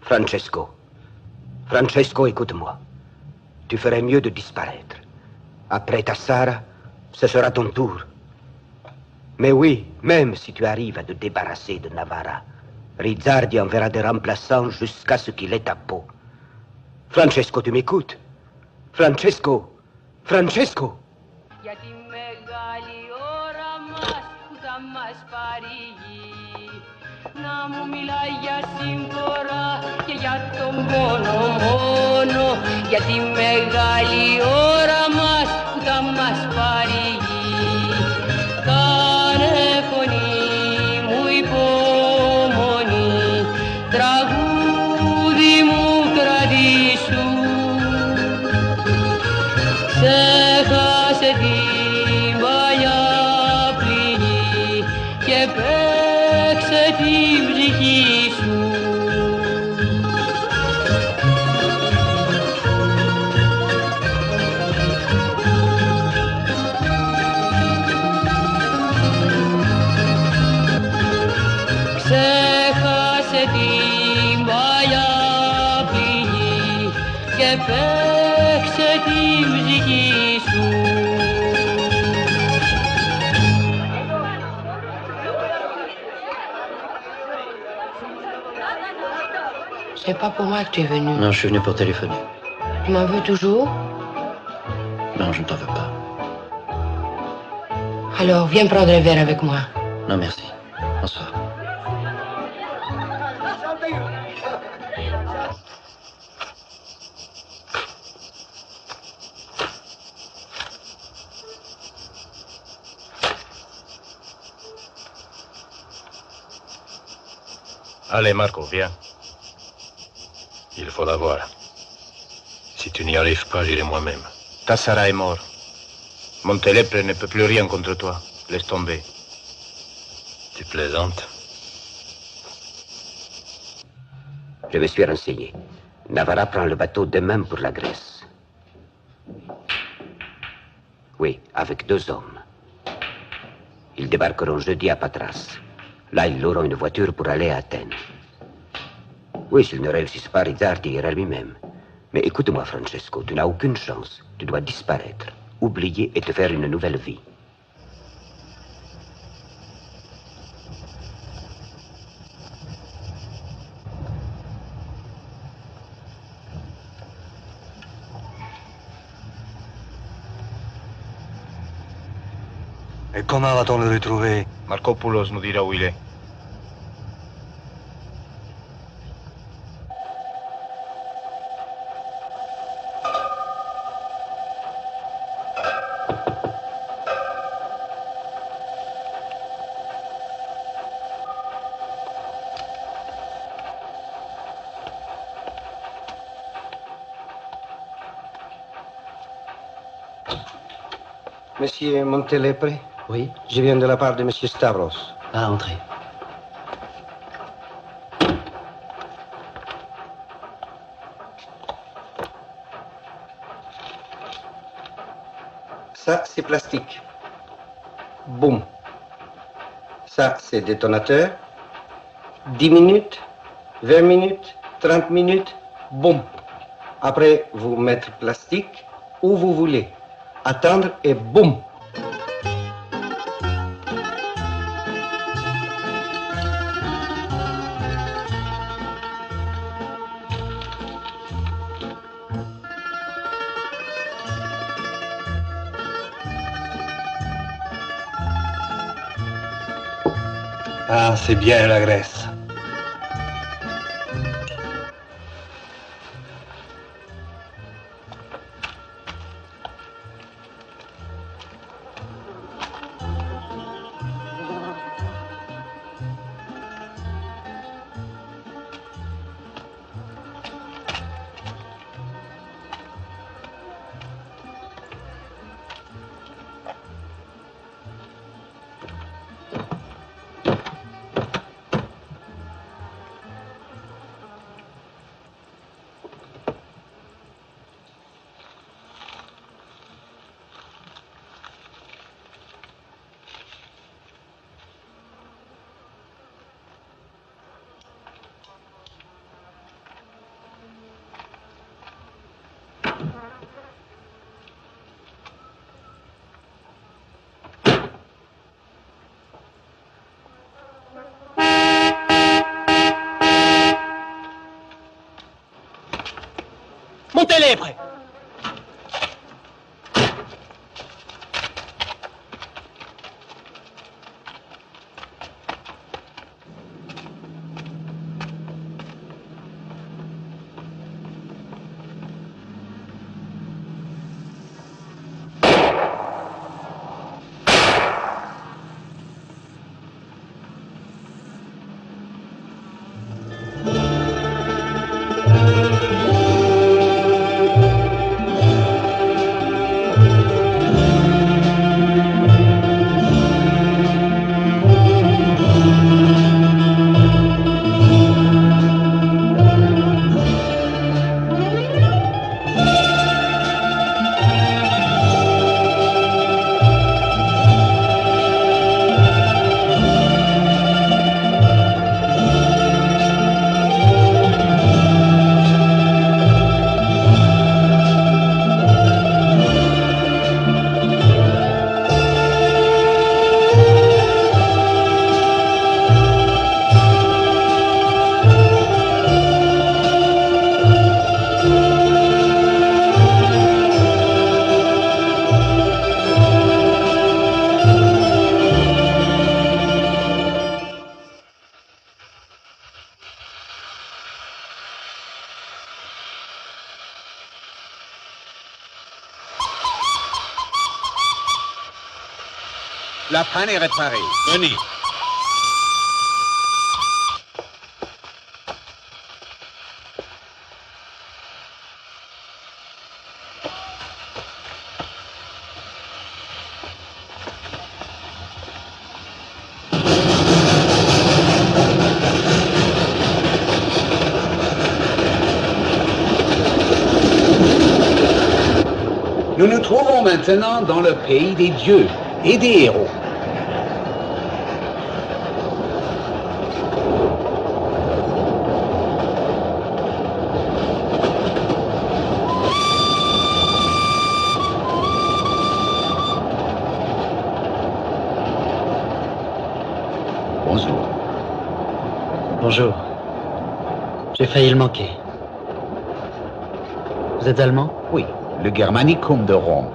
Francesco. Francesco, écoute-moi. Tu ferais mieux de disparaître. Après ta Sara, ce sera ton tour. Mais oui, même si tu arrives à te débarrasser de Navarra, Rizzardi enverra des remplaçants jusqu'à ce qu'il ait ta peau. Francesco, tu m'écoutes? Francesco! Francesco! Για τη μεγάλη ώρα μας που θα μας πάρει η γη. Να μου μιλάει για σύμφορα και για το μόνο. Για τη μεγάλη ώρα μας που θα μας πάρει η γη. Κάνε φωνή μου υπομονή, τραγούδι μου κρατήσου. Ξέχασε την παλιά πληγή και παίξε την ψυχή σου. Ξέχασε την παλιά πληγή και παίξε την ψυχή σου. C'est pas pour moi que tu es venu. Non, je suis venu pour téléphoner. Tu m'en veux toujours? Non, je ne t'en veux pas. Alors, viens prendre un verre avec moi. Non, merci. Bonsoir. Allez, Marco, viens. Il faut la voir. Si tu n'y arrives pas, j'irai moi-même. Ta Sara est mort. Montelepre ne peut plus rien contre toi. Laisse tomber. Tu plaisantes? Je me suis renseigné. Navarra prend le bateau demain pour la Grèce. Oui, avec 2 hommes. Ils débarqueront jeudi à Patras. Là, ils auront une voiture pour aller à Athènes. Oui, s'ils ne réussissent pas, Rizzardi ira lui-même. Mais écoute-moi, Francesco, tu n'as aucune chance. Tu dois disparaître, oublier et te faire une nouvelle vie. Et comment va-t-on le retrouver? Marco Poulos nous dira où il est. Monsieur Montelepre? Oui? Je viens de la part de Monsieur Stavros. Ah, entrez. Ça, c'est plastique. Boum. Ça, c'est détonateur. 10 minutes, 20 minutes, 30 minutes, boum. Après, vous mettez plastique où vous voulez. Attendre et boum. Ah, c'est bien la Grèce. Montez-les, prêt. La panne est réparée. Venez. Nous nous trouvons maintenant dans le pays des dieux et des héros. Bonjour. Bonjour. J'ai failli le manquer. Vous êtes allemand? Oui, le Germanicum de Rome.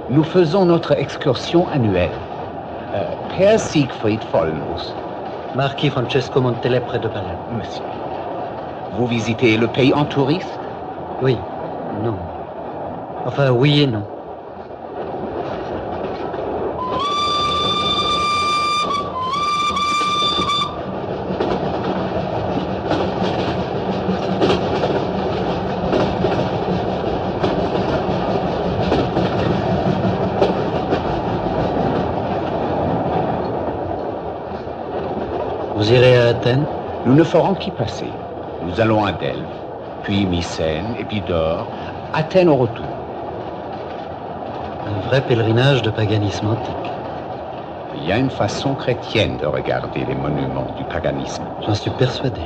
Nous faisons notre excursion annuelle. Herr Siegfried Vollenhus. Marquis Francesco Montelepre de Palerme. Monsieur. Vous visitez le pays en touriste? Oui. Non. Enfin, oui et non. Vous irez à Athènes? Nous ne ferons qu'y passer. Nous allons à Delphes, puis Mycène, et puis Dore, Athènes au retour. Un vrai pèlerinage de paganisme antique. Il y a une façon chrétienne de regarder les monuments du paganisme. J'en suis persuadé.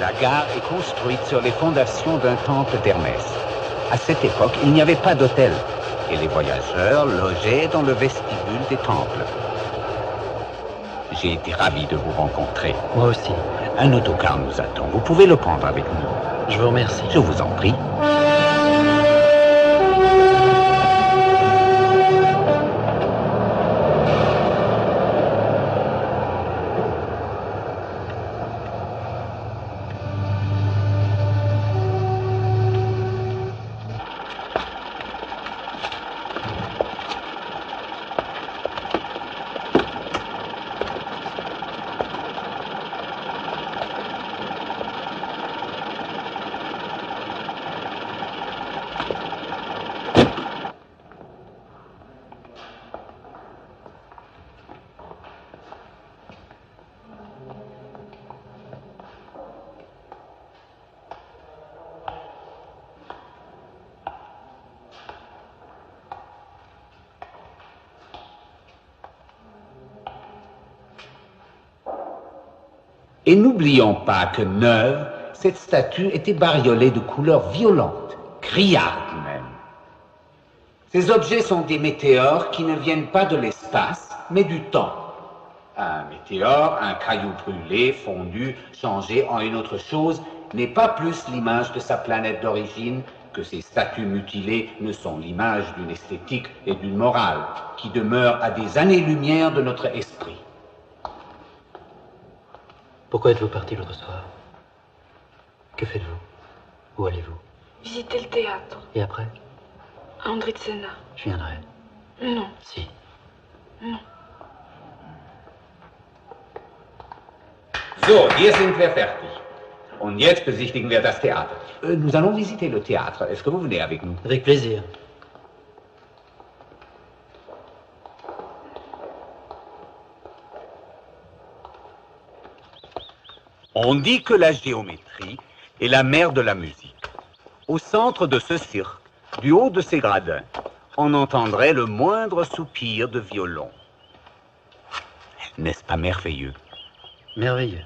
La gare est construite sur les fondations d'un temple d'Hermès. À cette époque, il n'y avait pas d'hôtel et les voyageurs logeaient dans le vestibule des temples. J'ai été ravi de vous rencontrer. Moi aussi. Un autocar nous attend. Vous pouvez le prendre avec nous. Je vous remercie. Je vous en prie. Et n'oublions pas que neuve, cette statue était bariolée de couleurs violentes, criardes même. Ces objets sont des météores qui ne viennent pas de l'espace, mais du temps. Un météore, un caillou brûlé, fondu, changé en une autre chose, n'est pas plus l'image de sa planète d'origine que ces statues mutilées ne sont l'image d'une esthétique et d'une morale qui demeurent à des années-lumière de notre esprit. Pourquoi êtes-vous parti l'autre soir? Que faites-vous? Où allez-vous? Visiter le théâtre. Et après? À Andritsena. Je viendrai. Non. Si. Non. So, hier sind wir fertig. Und jetzt besichtigen wir das Theater. Nous allons visiter le théâtre. Est-ce que vous venez avec nous? Avec plaisir. On dit que la géométrie est la mère de la musique. Au centre de ce cirque, du haut de ces gradins, on entendrait le moindre soupir de violon. N'est-ce pas merveilleux? Merveilleux.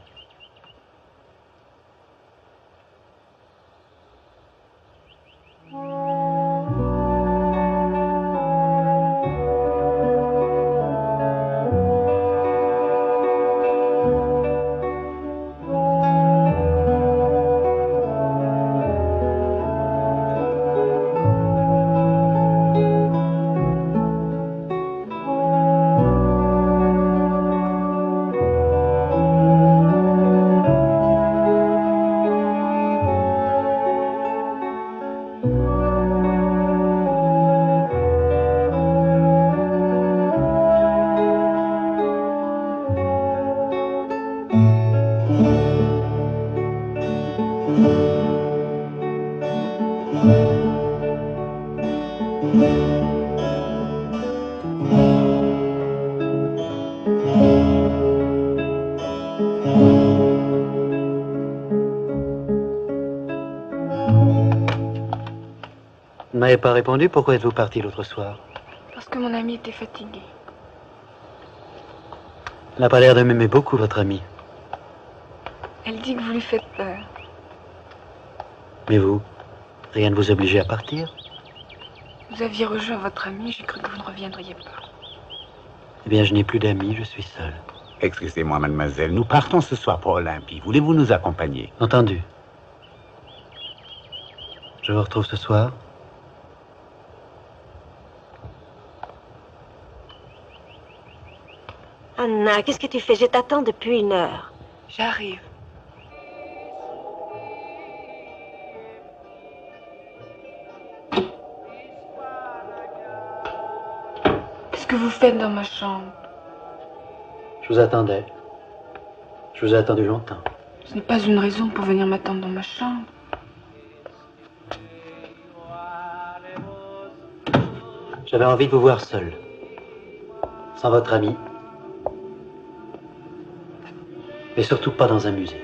Vous ne m'avez pas répondu, pourquoi êtes-vous parti l'autre soir? Parce que mon ami était fatigué. Elle n'a pas l'air de m'aimer beaucoup, votre amie. Elle dit que vous lui faites peur. Mais vous, rien ne vous obligeait à partir? Vous aviez rejoint votre ami, j'ai cru que vous ne reviendriez pas. Eh bien, je n'ai plus d'amis, je suis seul. Excusez-moi, mademoiselle, nous partons ce soir pour Olympie. Voulez-vous nous accompagner? Entendu. Je vous retrouve ce soir. Anna, qu'est-ce que tu fais? Je t'attends depuis 1 heure. J'arrive. Qu'est-ce que vous faites dans ma chambre? Je vous attendais. Je vous ai attendu longtemps. Ce n'est pas une raison pour venir m'attendre dans ma chambre. J'avais envie de vous voir seul. Sans votre ami. Mais surtout pas dans un musée.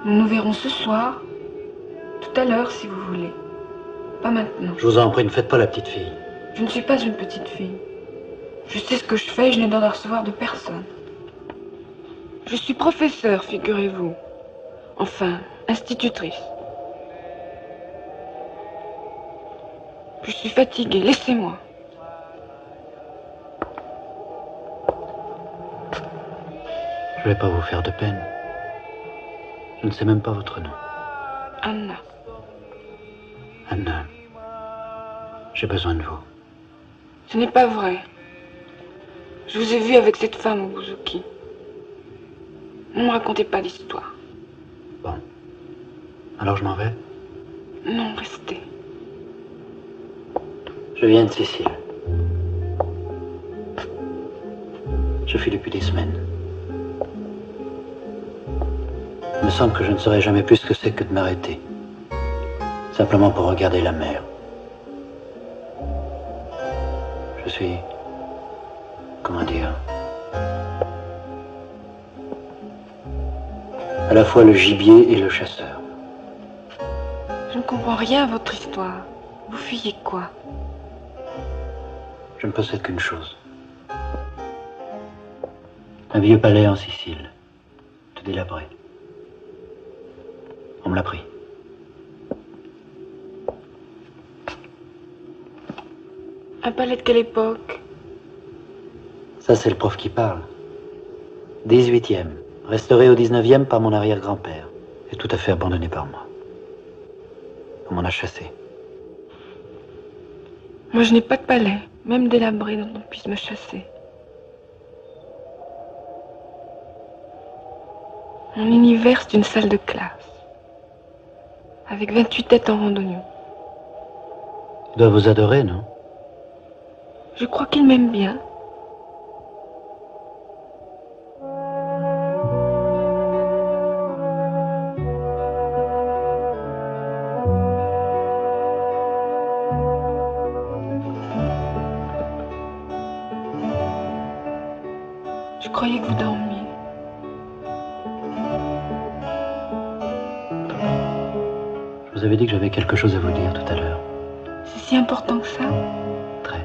Nous nous verrons ce soir. Tout à l'heure, si vous voulez. Pas maintenant. Je vous en prie, ne faites pas la petite fille. Je ne suis pas une petite fille. Je sais ce que je fais et je n'ai droit de recevoir de personne. Je suis professeure, figurez-vous. Enfin, institutrice. Je suis fatiguée, laissez-moi. Je ne vais pas vous faire de peine. Je ne sais même pas votre nom. Anna. Anna, j'ai besoin de vous. Ce n'est pas vrai. Je vous ai vu avec cette femme au bouzouki. Ne me racontez pas d'histoire. Bon. Alors je m'en vais? Non, restez. Je viens de Sicile. Je fuis depuis des semaines. Il me semble que je ne saurais jamais plus ce que c'est que de m'arrêter. Simplement pour regarder la mer. Je suis... comment dire... à la fois le gibier et le chasseur. Je ne comprends rien à votre histoire. Vous fuyez quoi? Je ne possède qu'une chose. Un vieux palais en Sicile, tout délabré. On me l'a pris. Un palais de quelle époque? Ça, c'est le prof qui parle. 18e, restauré au 19e par mon arrière-grand-père, et tout à fait abandonné par moi. On m'en a chassé. Moi, je n'ai pas de palais, même délabré dont on puisse me chasser. Mon univers, c'est une salle de classe, avec 28 têtes en randonnion. Il doit vous adorer, non? Je crois qu'il m'aime bien. Je croyais que vous dormiez. Je vous avais dit que j'avais quelque chose à vous dire tout à l'heure. C'est si important que ça? Très.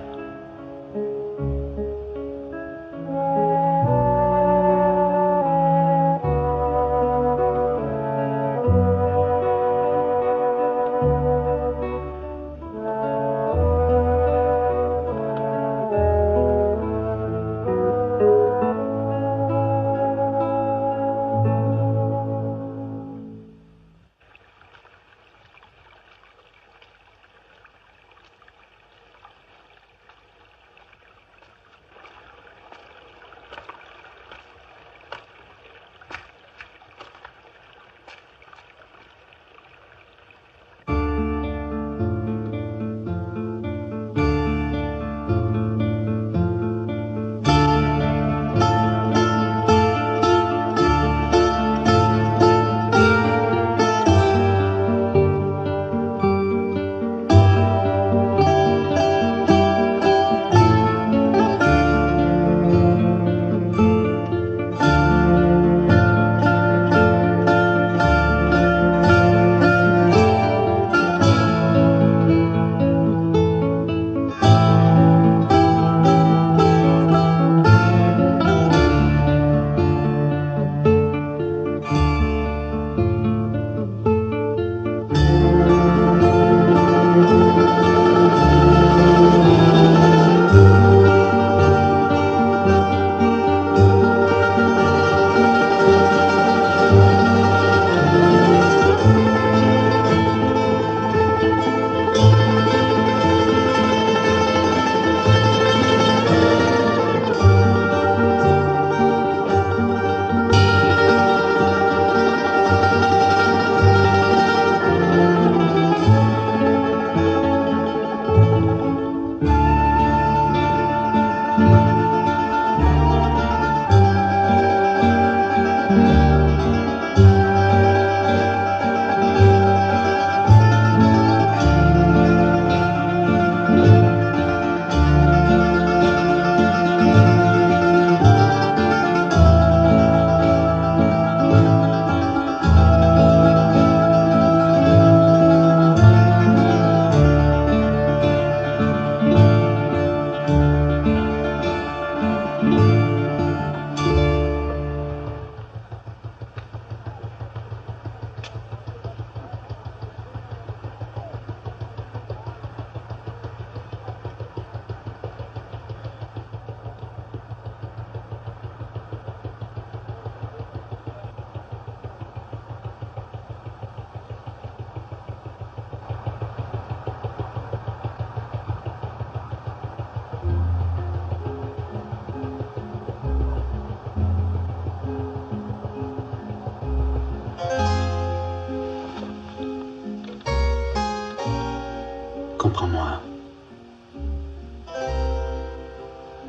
comprends-moi.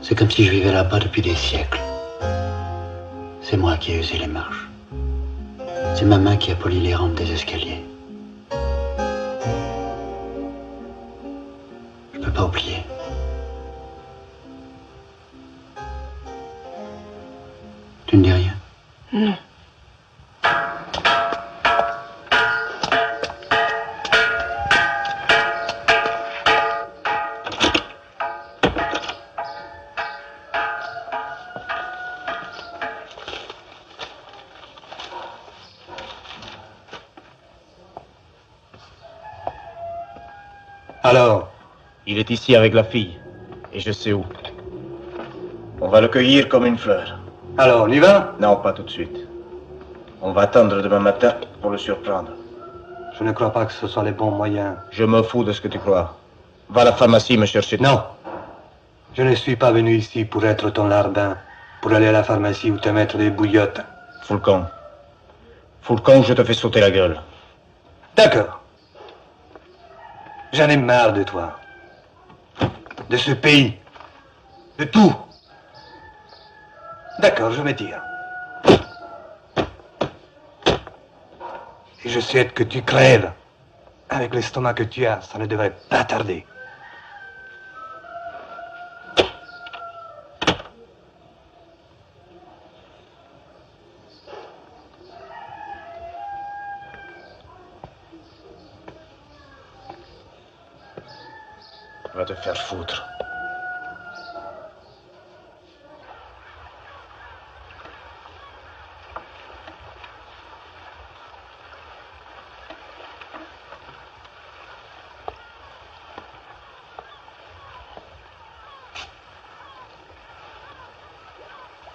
C'est comme si je vivais là-bas depuis des siècles. C'est moi qui ai usé les marches. C'est ma main qui a poli les rampes des escaliers. Je peux pas oublier. Tu ne dis rien? Non. Alors? Il est ici avec la fille. Et je sais où. On va le cueillir comme une fleur. Alors, on y va? Non, pas tout de suite. On va attendre demain matin pour le surprendre. Je ne crois pas que ce soit les bons moyens. Je me fous de ce que tu crois. Va à la pharmacie me chercher. Non. Je ne suis pas venu ici pour être ton larbin, pour aller à la pharmacie ou te mettre des bouillottes. Foulcon. Foulcon, je te fais sauter la gueule. D'accord. J'en ai marre de toi. De ce pays. De tout. D'accord, je me tire. Et je souhaite que tu crèves. Avec l'estomac que tu as, ça ne devrait pas tarder. Va te faire foutre.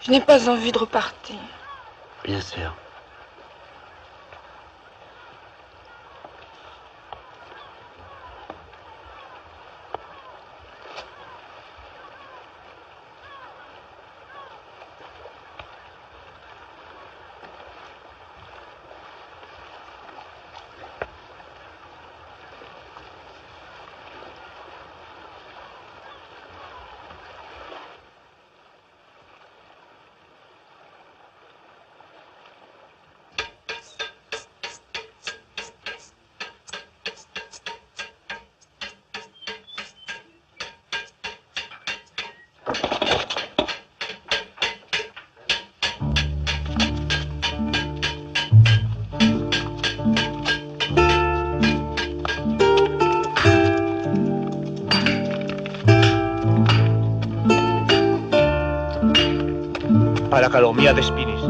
Je n'ai pas envie de repartir. Bien sûr. A la calomía de Spinis.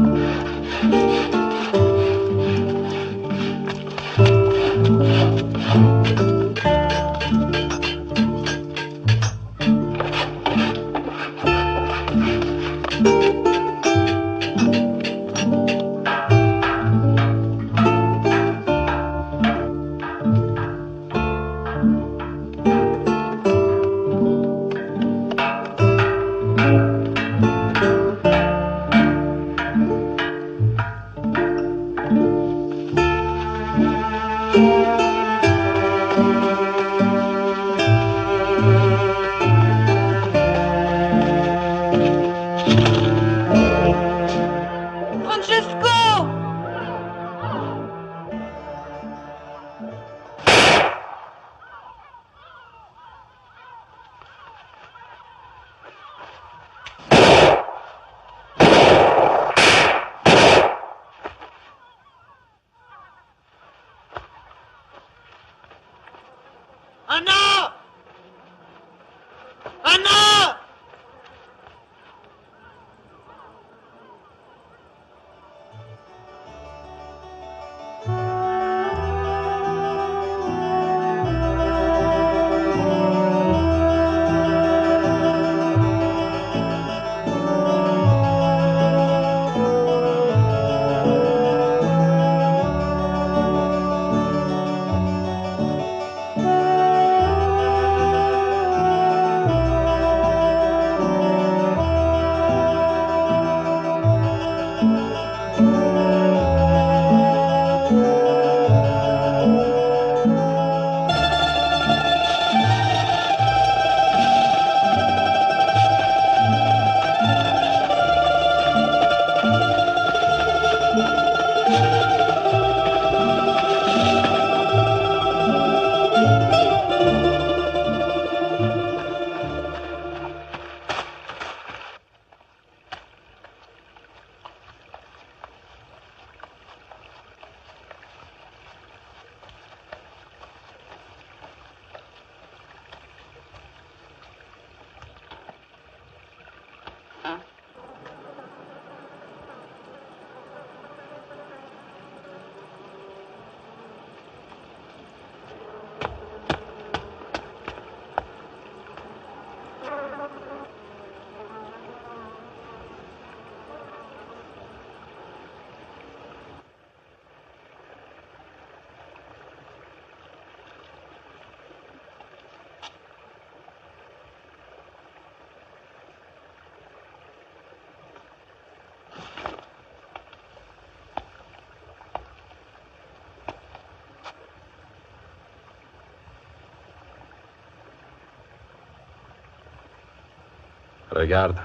Regarde.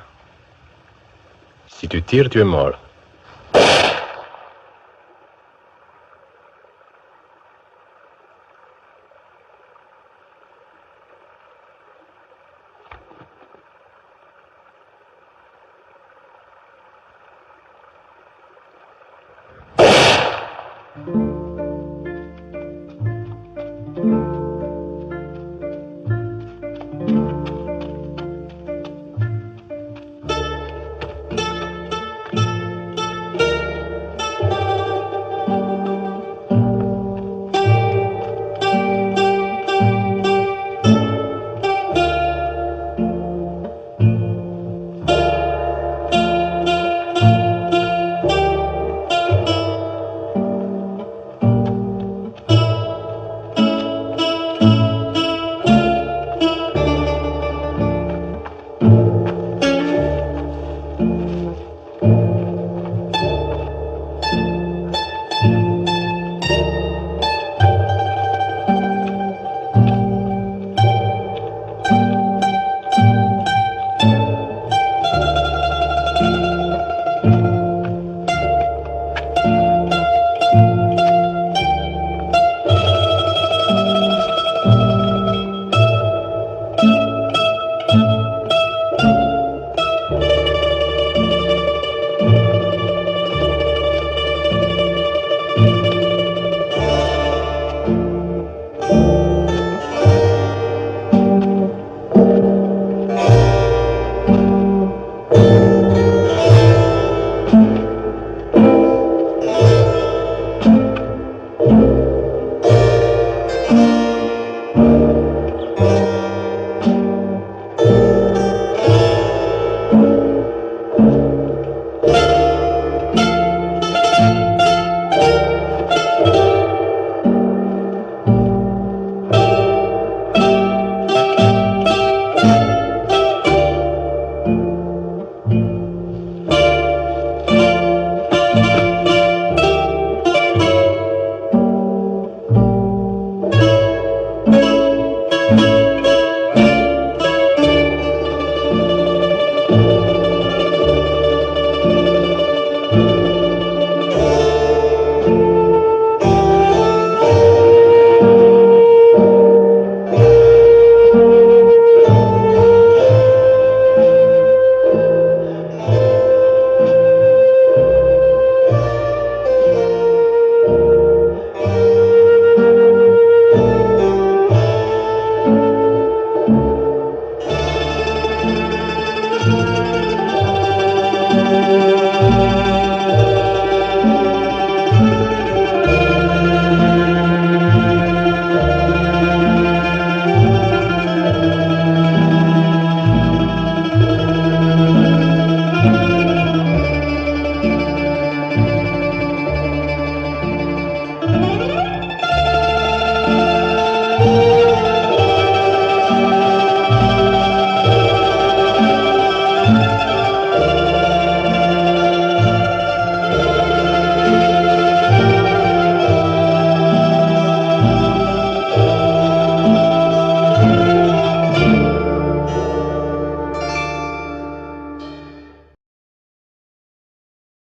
Si tu tires, tu es mort. Thank you.